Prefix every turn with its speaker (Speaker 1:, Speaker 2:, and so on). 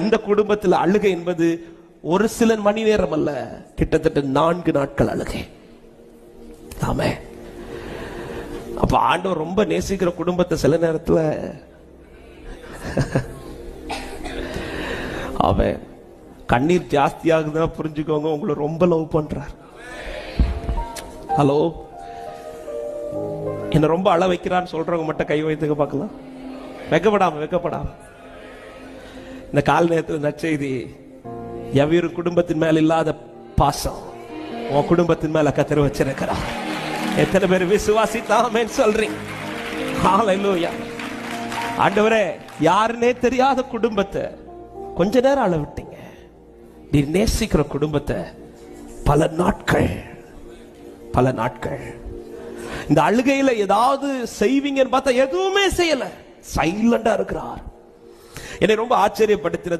Speaker 1: இந்த குடும்பத்தில் அழுகை என்பது ஒரு சில மணி நேரம் அல்ல, கிட்டத்தட்ட 4 நாட்கள் அழுகை. ஆமே. அப்ப ஆண்டவர் ரொம்ப நேசிக்கிற குடும்பத்தை சில நேரத்துல அவன் கண்ணீர் ஜாஸ்தியாகுதுன்னா புரிஞ்சுக்கோங்க, உங்களை ரொம்ப லவ் பண்றார். ஹலோ, என்ன ரொம்ப அழ வைக்கிறான்னு சொல்றவங்க மட்டும் கை வைத்துக்க பார்க்கலாம். வெக்கப்படாம இந்த கால நேரத்தில் நற்செய்தி, எவ்வொரு குடும்பத்தின் மேல இல்லாத பாசம் உன் குடும்பத்தின் மேல கர்த்தர் வச்சிருக்கிறார். எத்தனை பேர் விசுவாசித்தாமேன்னு சொல்றீங்க? ஹல்லேலூயா. ஆண்டவரே, யாருன்னே தெரியாத குடும்பத்தை கொஞ்ச நேரம் அழ விட்டீங்க. நீ நேசிக்கிற குடும்பத்தை பல நாட்கள் இந்த அழுகையில ஏதாவது செய்வீங்கன்னு பார்த்தா எதுவுமே செய்யல, சைலண்டா இருக்கிறார். என்னை ரொம்ப ஆச்சரியப்படுத்தினது